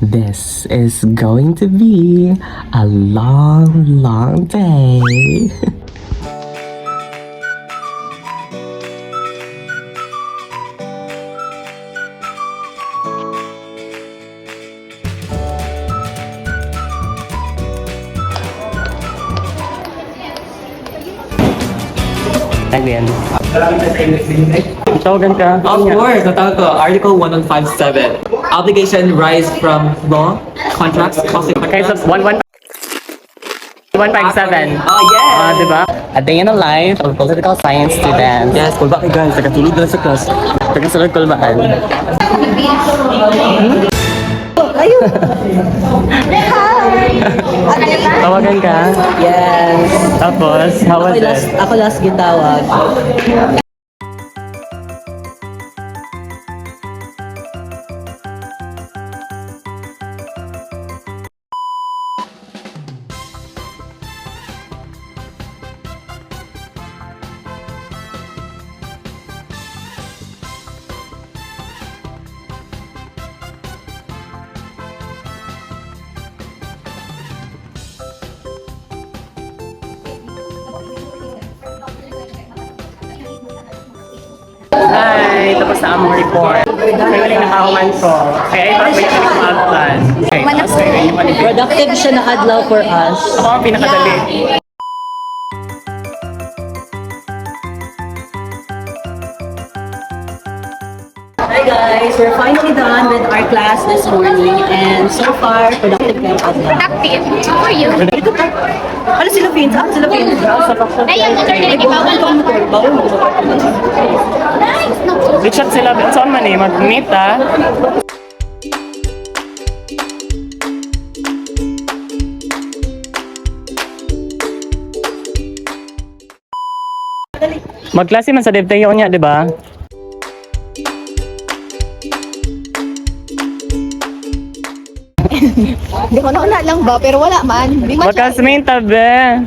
This is going to be a long, long day. Again. Tawagan ka. Of course, natawag ko. Article 1157. Obligation rise from law, contracts, Okay, so 157. Oh, yeah! Diba? A day in the life of a political science student. Yes, kulba kayo guys. Tagatulog na sa class. Tagasunod kulbaan. Tawagan ka? Yes. Tapos, how was it? Ako last gitawag. Hi! Tapos na ang report. May uling nakahuman ko. Kaya ipapay kami sa magpan. Okay, Productive siya na adlaw for us. ako ang pinakadali. Hi guys, we're finally done with our class this morning and so far, productive kayo adlaw. Active. How are you? Ano sila Pins? Ako sila Pins. Na yung motor na nagibawal mo. Nice! Richard sila, saan man eh, mag-meet ah. Magklase man sa DevTeo niya, di ba? Hindi ko na lang ba, pero wala man. Di man siya. Magkasmain tabi.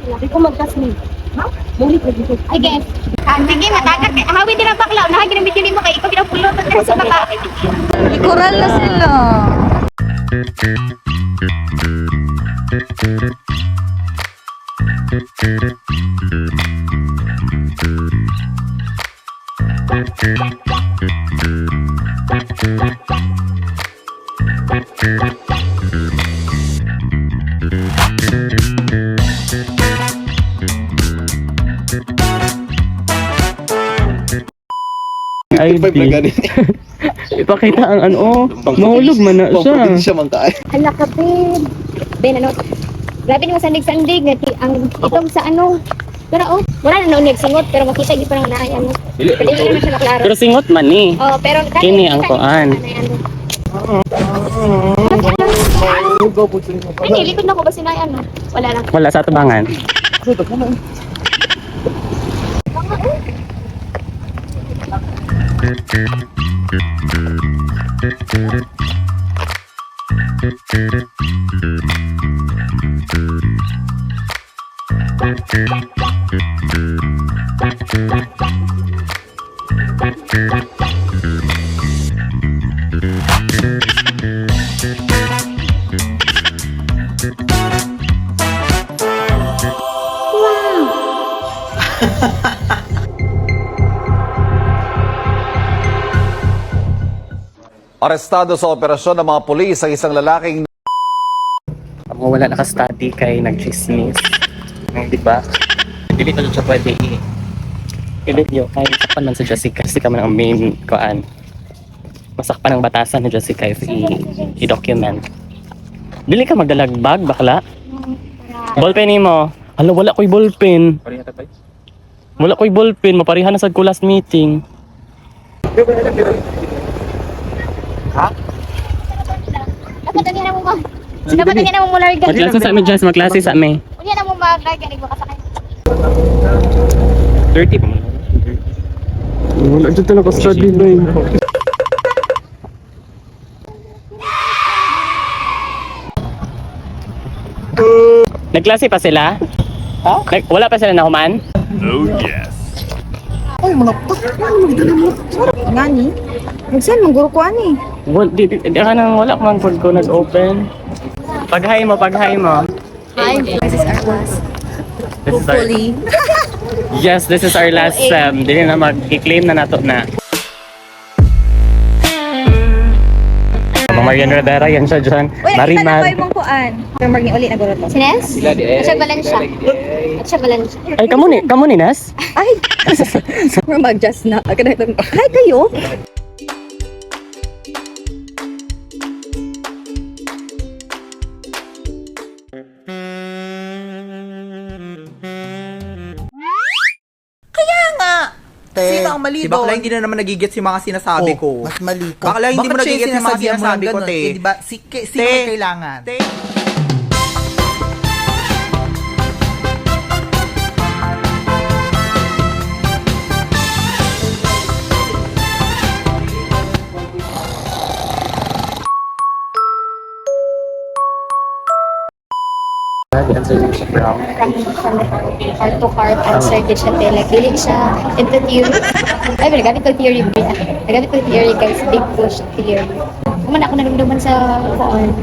Hindi ko mag-classmate. Ha? I guess. Sige, matagak. Hawid din ang baklaw. Nahagin ang video mo kay ikaw pinapulutan ka sa baka. Likuran na sila. Ay, di. Ipakita ang ano, mahulog man na siya. Hala ka, Ben. Ben, ano? Grabe ni mo sandig-sandig. Ang itong sa ano. Pero wala na noon nagsingot. Pero makita hindi pa nang naay ano. Pero hindi naman siya maklaro. Pero singot man eh. Oh, pero Kini ang kuan. Ay, likod na ko ba sinay ano? Wala lang. Wala sa tabangan. Arestado sa operasyon ng mga pulis ang isang lalaking Ako wala naka-study kay nag-chismis. Di ba? Dili na siya pwede i-video kay sakpan man sa Jessica. Kasi ka man ang main kuan. Masakpan ang batasan ni Jessica if i-document. Dili ka magdalag bag, bakla? Ballpen mo. Hala, wala ko'y ballpen. Wala ko'y ballpen. Maparihan na sa ko last meeting. Dapat ang ina mo ba? Dapat ang ina mo larga. Magklase sa amin, Jess. Magklase sa amin. Unya na mo mag-larga ni baka sakay. 30 pa mo. Wala dyan talaga study na yun. Nagklase pa sila? Ha? Wala pa sila nahuman? Oh yes. Ay, mga pa. Ay, mga dala mo. Ngani? Magsan, mangguro ko ani. Di ka nang wala ko man food ko nag-open. Pag-hi mo. Hi, this is our class. This is our, yes, this is our last sem. Dili na mag-i-claim na nato na. Marian Rivera, yan siya dyan. Marimar. mong kuan. Pero margi uli na guro to. Sines? At siya balansya. Ay, kamo ni Nas? Ay! Mag-adjust na. Hi kayo! Sino ang mali Si doon? bakla hindi na naman nagigit si mga sinasabi ko. Mas mali ka. Bakla hindi mo Bakit siya nagigit yung mga sinasabihan mo sinasabi ng ko, ganun? te. Eh, diba? Sino may kailangan? From heart to heart answer kid siya te. Like, dili siya into theory. Ay, pero nagamit ko theory. Nagamit ko theory guys. Big push theory. Kuman ako nanumduman sa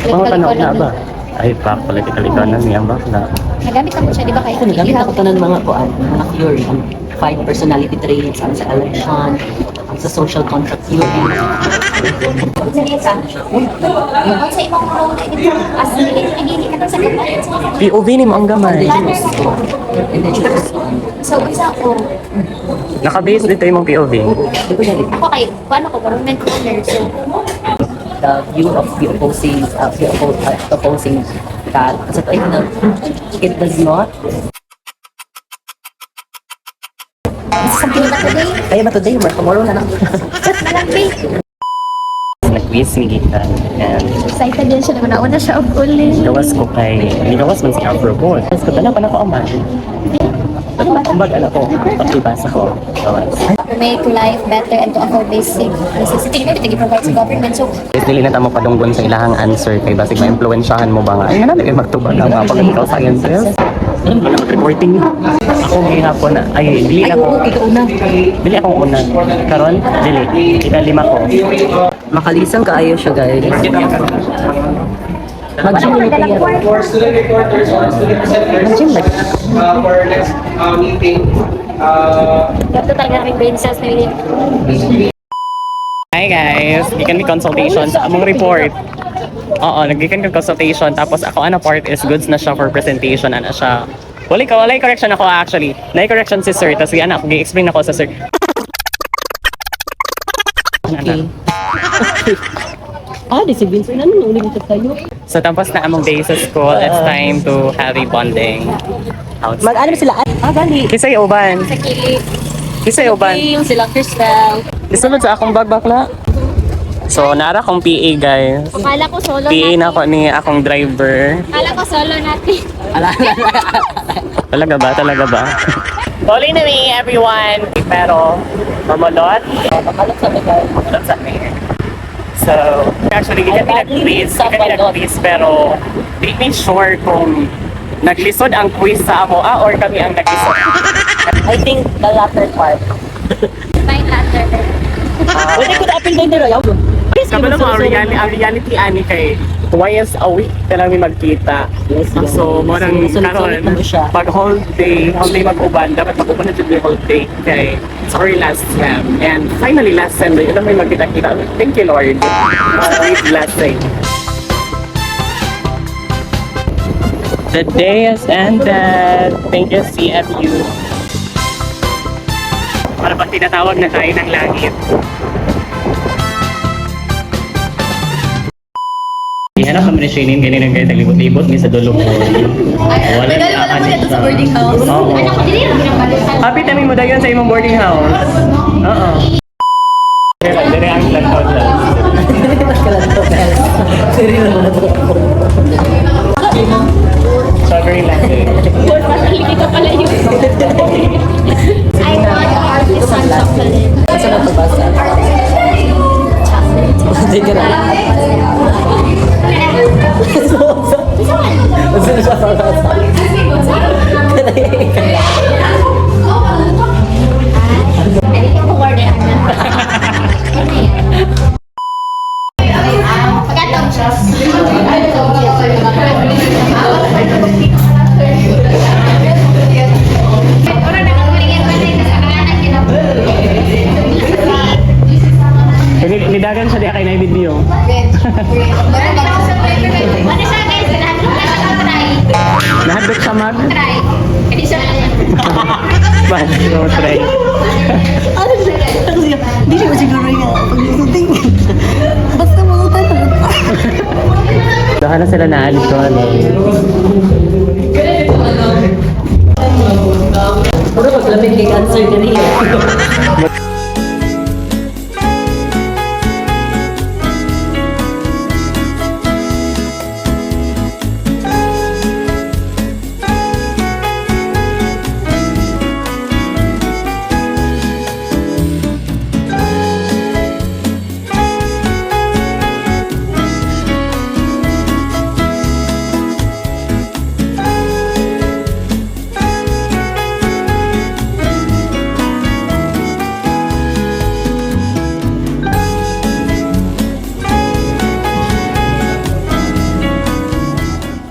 Mga tanong na ba? economy. Ay, political economy ang bakla. Nagamit ako siya, di ba kayo? Ako nagamit ako tanan mga kuan, mga theory, ang 5 personality traits, ang sa election, ang sa social contract theory. Sa imong role na dito, as nagiging ka sa gamay. POV ni mo ang gamay. So, isa ko, Naka-base dito yung POV. ako kay, paano ko, government owner, so, The view of the opposing that kasi ito na it does not something ba today? kaya ba today or tomorrow na lang Malambing. Nag-quiz ni Gita. And Excited din siya naman. Nauna siya og uli. gawas ko kay, gawas man si Afro Gold. Gawas ko, dala pa na ko ang bag. Ang bag, anak ko. Pag-ibasa ko. Gawas. To make life better and to afford basic necessity. Maybe to provide sa government. So, Is dili na tamo padunggon sa ilahang answer kay basig ma-influensyahan mo ba nga. Ay, nanalo kayo magtubag ang mga political sciences. Ano ba reporting? Ako may hapon na. Ay, dili na ko. ikaw na Dili akong una. Karon, dili. Ikalima ko. makalisang kaayo siya guys mag-gym na tayo For student reporters or student presenters for next meeting. ito talaga may brain cells na yun. Hi guys, gikan mi consultation sa among report. Oo, naggikan ko consultation tapos ako ana part is goods na siya for presentation ana siya. Walay correction ako actually. Nay correction si sir tapos ana ako gi-explain ako sa sir. Okay. di si Vincent ano ulit ito tayo So tapos na among day sa school, it's time to have a bonding. mag-ano sila gali Kisay uban. Sa kili. Kisay uban. Yung sila Crystal. Isulod sa akong bag bakla. So nara kong PA guys. Akala ko solo PA natin. na ko ni akong driver. Akala ko solo natin. Talaga ba? Tuloy na ni everyone. Pero, mamulot. Makalot sa mayor. So, actually, hindi nag-quiz, pero di me sure kung naglisod ang quiz sa amo or kami ang naglisod. I think the latter part By latter. pwede ko na-appeal din nila yaw Kapag naman, ang reality ani kay twice a week ka namin magkita. So, morang Sunod-sunod karon mo siya. pag whole day mag-uban, dapat mag-uban na dyan yung whole day kay it's our last sem. And finally, last sem, yun lang may magkita-kita. Thank you, Lord. Great blessing. The day has ended. Thank you, CFU. Para pag tinatawag na tayo ng langit. Ihanap naman ni Shane ganyan kayo naglibot-libot ni sa dulo ko. Wala na ako dito sa boarding house. Oo. Anak ko, dili lang pinapalitan. Happy tamin mo dayon sa imong boarding house. Oo. Dire ang lantaw lang. Sobrang lang. Hindi ka pala yun. I want artisan chocolate. Asa na pagbasa? Sige na. Asa na siya pagbasa? Hindi ka po order. Ano yan? try. Hindi siya siguro yan. Pag-shooting. Basta mo tanong. Baka na sila naalit ko, ano. Puro paglamig kay answer ka niya.